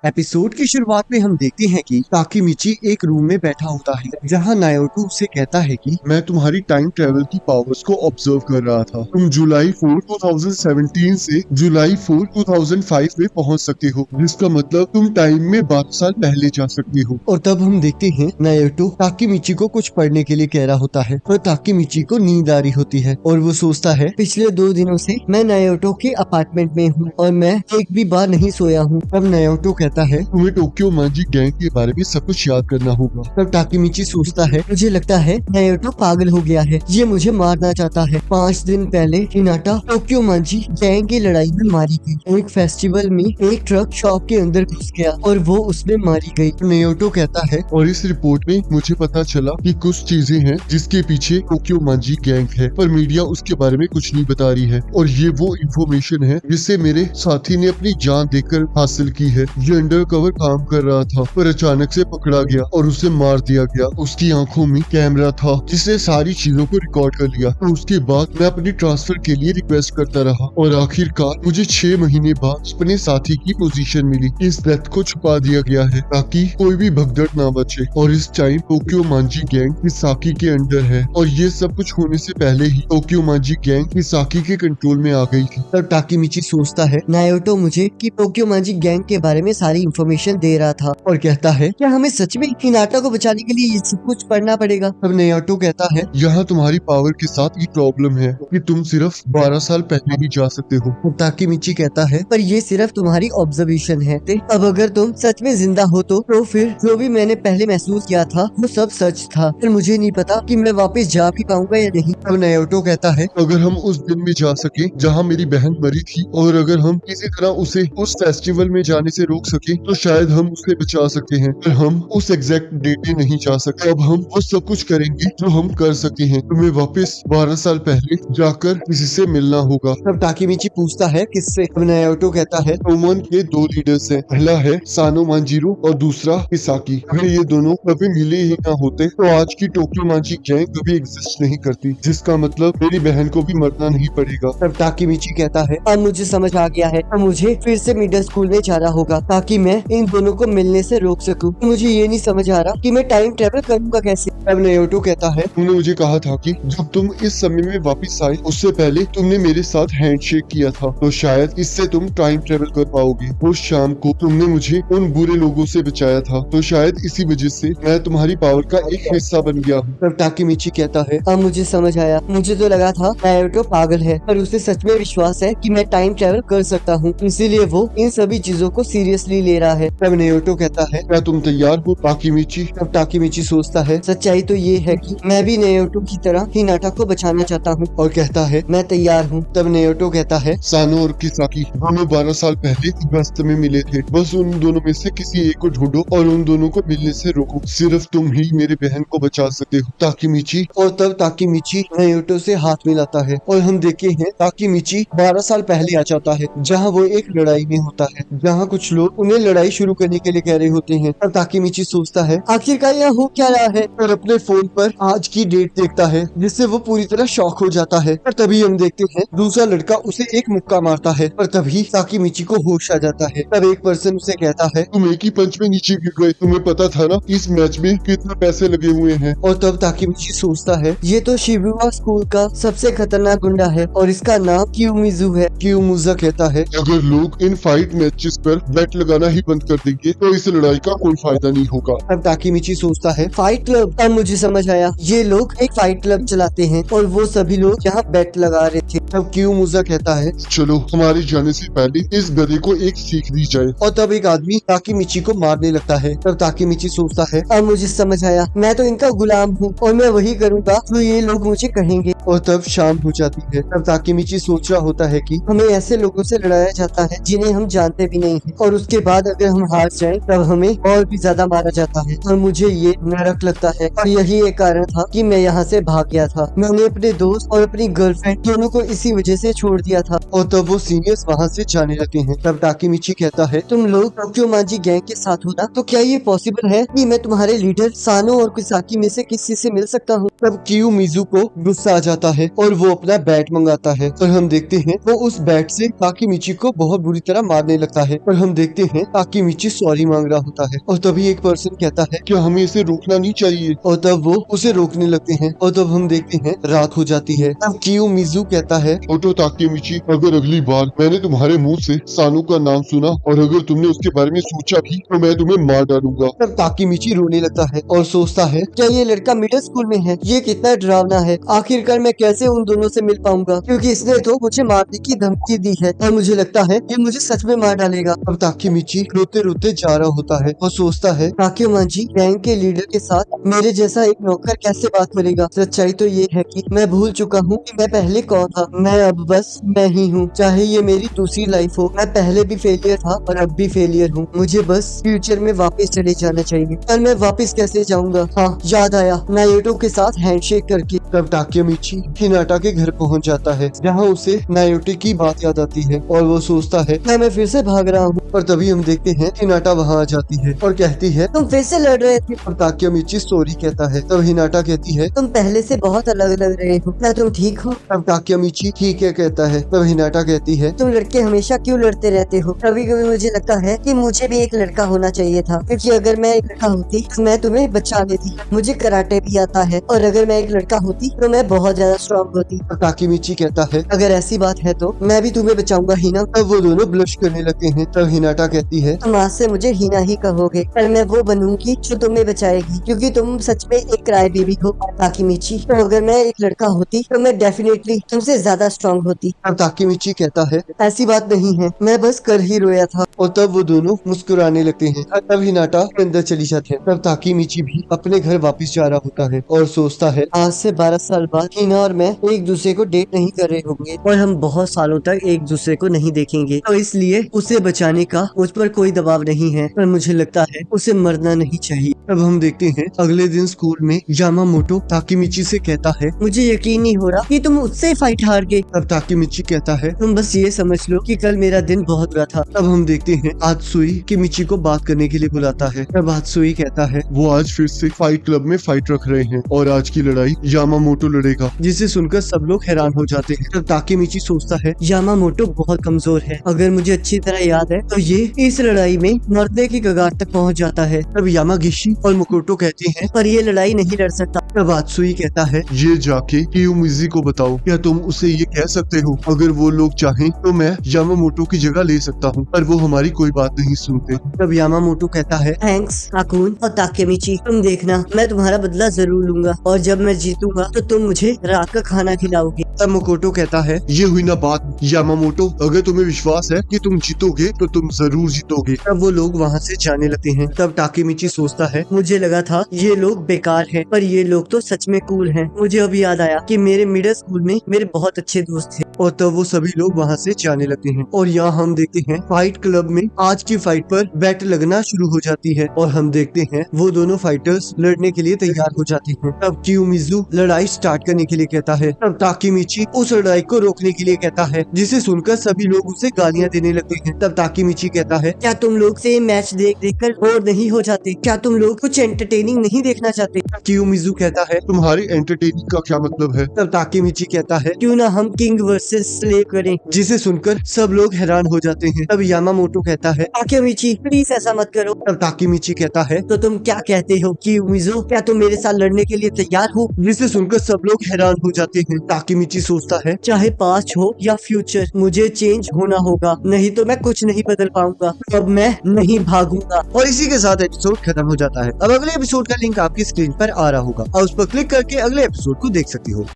Episode की शुरुआत में हम देखते हैं कि ताकीमिची एक रूम में बैठा होता है जहां नायोटो उसे कहता है कि मैं तुम्हारी टाइम ट्रेवल की पावर्स को ऑब्जर्व कर रहा था। तुम जुलाई 4 2017 से जुलाई 4 2005 में पहुंच सकते हो, जिसका मतलब तुम टाइम में 12 साल पहले जा सकते हो। और तब हम देखते हैं नायोटो ताकीमिची को कुछ पढ़ने के लिए कह रहा होता है और ताकीमिची को नींद आ रही होती है और वो सोचता है पिछले 2 दिनों से मैं नायोटो के अपार्टमेंट में हूँ और मैं एक भी बार नहीं सोया हूँ। तब नायोटो कहता है तुम्हें टोक्यो मांजी गैंग के बारे में सब कुछ याद करना होगा। तब ताकीमिची सोचता है मुझे लगता है नायोटो पागल हो गया है, ये मुझे मारना चाहता है। 5 दिन पहले हिनाटा टोक्यो मांजी गैंग की लड़ाई में मारी गई। एक फेस्टिवल में एक ट्रक शॉप के अंदर घुस गया और वो उसमें मारी गई। नायोटो कहता है और इस रिपोर्ट में मुझे पता चला कि कुछ चीजें हैं जिसके पीछे टोक्यो मांजी गैंग है, पर मीडिया उसके बारे में कुछ नहीं बता रही है। और ये वो इंफॉर्मेशन है जिससे मेरे साथी ने अपनी जान देकर हासिल की है। ये अंडर कवर काम कर रहा था पर अचानक से पकड़ा गया और उसे मार दिया गया। उसकी आंखों में कैमरा था जिसने सारी चीजों को रिकॉर्ड कर लिया। तो उसके बाद मैं अपनी ट्रांसफर के लिए रिक्वेस्ट करता रहा और आखिरकार मुझे 6 महीने बाद अपने साथी की पोजीशन मिली। इस डेथ को छुपा दिया गया है ताकि कोई भी भगदड़ ना बचे। और इस टाइम टोक्यो मांजी गैंग किसाकी के अंडर है और ये सब कुछ होने से पहले ही टोक्यो मांजी गैंग किसाकी के कंट्रोल में आ गई थी। तब ताकीमिची सोचता है नायोटो मुझे कि टोक्यो मांजी गैंग के बारे में सारी इंफॉर्मेशन दे रहा था और कहता है क्या हमें सच में हिनाटा को बचाने के लिए ये सब कुछ पढ़ना पड़ेगा। तब नायोटो कहता है यहाँ तुम्हारी पावर के साथ ये प्रॉब्लम है कि तुम सिर्फ 12 साल पहले ही जा सकते हो। तब ताकीमिची कहता है पर ये सिर्फ तुम्हारी ऑब्जर्वेशन है। अब अगर तुम सच में जिंदा हो तो फिर जो भी मैंने पहले महसूस किया था वो सब सच था। फिर मुझे नहीं पता कि मैं वापस जा भी पाऊंगा या नहीं। तब नायोटो कहता है अगर हम उस दिन में जा सके जहाँ मेरी बहन मरी थी और अगर हम किसी तरह उसे उस फेस्टिवल में जाने से रोक सके तो शायद हम उसे बचा सकते हैं। पर हम उस एग्जैक्ट डेट में नहीं जा सकते। अब हम वो सब कुछ करेंगे जो हम कर सकते हैं। तुम्हें वापस 12 साल पहले जाकर किसी से मिलना होगा। तब ताकीमिची पूछता है किससे। तब नायोटो कहता है टोमोन के 2 लीडर्स हैं। पहला है सानो मांजिरो और दूसरा किसाकी। अगर ये दोनों कभी मिले ही ना होते तो आज की टोक्यो मांजी गैंग कभी एग्जिस्ट नहीं करती, जिसका मतलब मेरी बहन को भी मरना नहीं पड़ेगा। तब ताकीमिची कहता है अब मुझे समझ आ गया है, अब मुझे फिर से मिडिल स्कूल में जाना होगा ताकि मैं इन दोनों को मिलने से रोक सकूं। मुझे ये नहीं समझ आ रहा कि मैं टाइम ट्रेवल करूंगा कैसे। तब नायोटो कहता है तुमने मुझे कहा था कि जब तुम इस समय में वापस आए उससे पहले तुमने मेरे साथ हैंडशेक किया था, तो शायद इससे तुम टाइम ट्रेवल कर पाओगे। उस शाम को तुमने मुझे उन बुरे लोगों से बचाया था, तो शायद इसी वजह से मैं तुम्हारी पावर का एक हिस्सा बन गया हूँ। तब ताकीमिची कहता है अब मुझे समझ आया, मुझे तो लगा था नायोटो पागल है पर उसे सच में विश्वास है कि मैं टाइम ट्रेवल कर सकता हूँ, इसीलिए वो इन सभी चीजों को सीरियसली ले रहा है। तब नायोटो कहता है क्या तुम तैयार हो ताकीमिची? तब ताकीमिची सोचता है सच्चाई तो ये है कि मैं भी नायोटो की तरह हिनाटा को बचाना चाहता हूँ और कहता है मैं तैयार हूँ। तब नायोटो कहता है सानो और किसाकी दोनों 12 साल पहले रास्ते में मिले थे। बस उन दोनों में से किसी एक को ढूंढो और उन दोनों को मिलने से रोको। सिर्फ तुम ही मेरे बहन को बचा सकते हो ताकीमिची। और तब ताकीमिची नायोटो से हाथ मिलाता है और हम देखते हैं ताकीमिची 12 साल पहले आ जाता है जहाँ वो एक लड़ाई में होता है, जहाँ कुछ लोग उन्हें लड़ाई शुरू करने के लिए कह रहे होते हैं। तब ताकीमिची सोचता है आखिरकार यहाँ हो क्या रहा है और अपने फोन पर आज की डेट देखता है जिससे वो पूरी तरह शॉक हो जाता है। और तभी हम देखते हैं दूसरा लड़का उसे एक मुक्का मारता है और तभी ताकीमिची को होश आ जाता है। तब एक पर्सन उसे कहता है तुम एक ही पंच में नीचे गिर गए, तुम्हें पता था ना इस मैच में कितने पैसे लगे हुए हैं। और तब ताकीमिची सोचता है ये तो शिबुया स्कूल का सबसे खतरनाक गुंडा है और इसका नाम कियोमिजू है। कियोमुजा कहता है अगर लोग इन फाइट मैचेस पर बेट लगाना ही बंद कर देंगे तो इस लड़ाई का कोई फायदा नहीं होगा। अब ताकीमिची सोचता है फाइट क्लब। अब मुझे समझ आया, ये लोग एक फाइट क्लब चलाते हैं और वो सभी लोग यहाँ बेट लगा रहे थे। तब कियोमुजा कहता है चलो हमारे जाने से पहले इस गधे को एक सीख दी जाए। और तब एक आदमी ताकीमिची को मारने लगता है। तब ताकीमिची सोचता है अब मुझे समझ आया, मैं तो इनका गुलाम हूँ और मैं वही करूँगा जो ये लोग मुझे कहेंगे। और तब शाम हो जाती है। तब ताकीमिची सोच रहा होता है कि हमें ऐसे लोगों से लड़ाया जाता है जिन्हें हम जानते भी नहीं है और उसके बाद अगर हम हार जाएं तब हमें और भी ज्यादा मारा जाता है और मुझे ये नरक लगता है। और यही एक कारण था कि मैं यहाँ से भाग गया था। मैंने अपने दोस्त और अपनी गर्लफ्रेंड दोनों को इसी वजह से छोड़ दिया था। और तब वो सीनियर्स वहाँ से जाने लगते हैं। तब ताकीमिची कहता है तुम लोग टोक्यो मांजी गैंग के साथ हो ना, तो क्या ये पॉसिबल है कि मैं तुम्हारे लीडर सानो और किसाकी में से किसी से मिल सकता हूँ। तब कियोमिजू को गुस्सा आ जाता है और वो अपना बैट मंगाता है और हम देखते हैं वो उस बैट से ताकीमिची को बहुत बुरी तरह मारने लगता है। और हम देखते हैं ताकेमिची सॉरी मांग रहा होता है और तभी एक पर्सन कहता है क्या हमें इसे रोकना नहीं चाहिए? और तब वो उसे रोकने लगते हैं और तब हम देखते हैं रात हो जाती है। तब कियोमिज़ु कहता है ओटो ताकेमिची, अगर अगली बार मैंने तुम्हारे मुंह से सानू का नाम सुना और अगर तुमने उसके बारे में सोचा भी तो मैं तुम्हें मार डालूंगा। तब ताकेमिची रोने लगता है और सोचता है क्या ये लड़का मिडिल स्कूल में है? ये कितना डरावना है। आखिरकार मैं कैसे उन दोनों से मिल पाऊंगा, क्योंकि इसने तो मुझे मारने की धमकी दी है और मुझे लगता है ये मुझे सच में मार डालेगा। अब ताकेमिची रोते रोते जा रहा होता है और सोचता है ताकेमाजी गैंग के लीडर के साथ मेरे जैसा एक नौकर कैसे बात करेगा। सच्चाई तो ये है कि मैं भूल चुका हूँ कि मैं पहले कौन था। मैं अब बस मैं ही हूँ, चाहे ये मेरी दूसरी लाइफ हो। मैं पहले भी फेलियर था और अब भी फेलियर हूँ। मुझे बस फ्यूचर में वापस चले जाना चाहिए। पर मैं वापस कैसे जाऊंगा? हाँ, याद आया, नायोटो के साथ हैंडशेक करके। तब ताकेमिची हिनाटा के घर पहुंच जाता है जहां उसे नायोटो की बात याद आती है और वो सोचता है क्या मैं फिर से भाग रहा हूँ। और तभी हम देखते हैं हिनाटा वहां आ जाती है और कहती है तुम फिर से लड़ रहे थे। और ताकेमिची सॉरी कहता है। तब हिनाटा कहती है तुम पहले से बहुत अलग लग रहे हो। क्या तुम ठीक हो? तब ताकेमिची ठीक है कहता है। तब हिनाटा कहती है तुम लड़के हमेशा क्यों लड़ते रहते हो? कभी कभी मुझे लगता है कि मुझे भी एक लड़का होना चाहिए था, क्योंकि अगर मैं एक लड़का होती तो मैं तुम्हें बचा लेती। मुझे कराटे भी आता है और अगर मैं एक लड़का होती तो मैं बहुत ज्यादा स्ट्रॉन्ग होती। ताकेमिची कहता है अगर ऐसी बात है तो मैं भी तुम्हें बचाऊंगा हिना। तब वो दोनों ब्लश करने लगते हैं। तब हिनाटा कहती है तुम आज से मुझे हिना ही कहोगे, पर मैं वो बनूंगी जो तुम्हें बचाएगी, क्योंकि तुम सच में एक क्राई बेबी हो। ताकेमिची तो अगर मैं एक लड़का होती तो मैं डेफिनेटली तुमसे ज्यादा स्ट्रॉन्ग होती। अब ताकेमिची कहता है ऐसी बात नहीं है, मैं बस कर ही रोया था। और तब वो दोनों मुस्कुराने लगते हैं। तब हिनाटा अंदर चली जाती है। तब ताकेमिची भी अपने घर वापस जा रहा होता है और सोचता है आज से 12 साल बाद हिना और मैं एक दूसरे को डेट नहीं कर रहे होंगे और हम बहुत सालों तक एक दूसरे को नहीं देखेंगे। तो इसलिए उसे बचाने का मुझ पर कोई दबाव नहीं है, पर मुझे लगता है उसे मरना नहीं चाहिए। अब हम देखते हैं अगले दिन स्कूल में यामामोटो ताकेमिची से कहता है मुझे यकीन नहीं हो रहा कि तुम उससे फाइट हार गए। अब ताकेमिची कहता है तुम बस ये समझ लो कि कल मेरा दिन बहुत बुरा था। अब हम देखते हैं आत्सुई किमिची को बात करने के लिए बुलाता है। तब आत्सुई कहता है वो आज फिर से फाइट क्लब में फाइट रख रहे हैं और आज की लड़ाई यामामोटो लड़ेगा। जिसे सुनकर सब लोग हैरान हो जाते हैं। तब ताकेमिची सोचता है यामामोटो बहुत कमजोर है, अगर मुझे अच्छी तरह याद है तो ये इस लड़ाई में मरने की कगार तक पहुंच जाता है। तब यामागिशी और मुकोटो कहते हैं पर ये लड़ाई नहीं लड़ सकता। तब आत्सुई कहता है ये जाके कियोमिज़ु को बताओ, क्या तुम उसे ये कह सकते हो अगर वो लोग चाहें तो मैं यामामोटो की जगह ले सकता हूँ, पर वो हमारी कोई बात नहीं सुनते। तब यामामोटो कहता है थैंक्स आकुन और ताकेमिची, तुम देखना मैं तुम्हारा बदला जरूर लूंगा और जब मैं जीतूंगा तो तुम मुझे रात का खाना खिलाओगे। तब मुकोटो कहता है ये हुई ना बात यामामोटो, अगर तुम्हें विश्वास है कि तुम जीतोगे तो तुम जरूर जीतोगे। तब वो लोग वहाँ से जाने लगते हैं। तब ताकेमिची सोचता है मुझे लगा था ये लोग बेकार हैं, पर ये लोग तो सच में कूल हैं। मुझे अभी याद आया कि मेरे मिडिल स्कूल में मेरे बहुत अच्छे दोस्त थे। और तब वो सभी लोग वहाँ से जाने लगते हैं और यहाँ हम देखते हैं फाइट क्लब में आज की फाइट पर बेट लगना शुरू हो जाती है और हम देखते हैं वो दोनों फाइटर्स लड़ने के लिए तैयार हो जाते हैं। तब कियोमिज़ु लड़ाई स्टार्ट करने के लिए कहता है। तब ताकेमिची उस लड़ाई को रोकने के लिए कहता है, जिसे सुनकर सभी लोग उसे गालियाँ देने लगते हैं। तब ताकेमिची कहता है क्या तुम लोग से मैच देख देख कर बोर नहीं हो जाते? क्या तुम लोग कुछ एंटरटेनिंग नहीं देखना चाहते? कियोमिज़ु कहता है तुम्हारी एंटरटेनिंग का क्या मतलब है? तब ताकेमिची कहता है क्यों ना हम किंग वर्सेस स्लेव करें, जिसे सुनकर सब लोग हैरान हो जाते हैं। तब यामामोटो कहता है ताकेमिची प्लीज ऐसा मत करो। तब ताकेमिची कहता है तो तुम क्या कहते हो कियोमिज़ु, क्या तुम मेरे साथ लड़ने के लिए तैयार हो? जिसे सुनकर सब लोग हैरान हो जाते हैं। ताकेमिची सोचता है चाहे पास्ट हो या फ्यूचर मुझे चेंज होना होगा, नहीं तो मैं कुछ नहीं बदल पाऊंगा। अब मैं नहीं भागूंगा। और इसी के साथ एपिसोड खत्म हो जाता है। अब अगले एपिसोड का लिंक आपकी स्क्रीन पर आ रहा होगा और उस पर क्लिक करके अगले एपिसोड को देख सकती हो।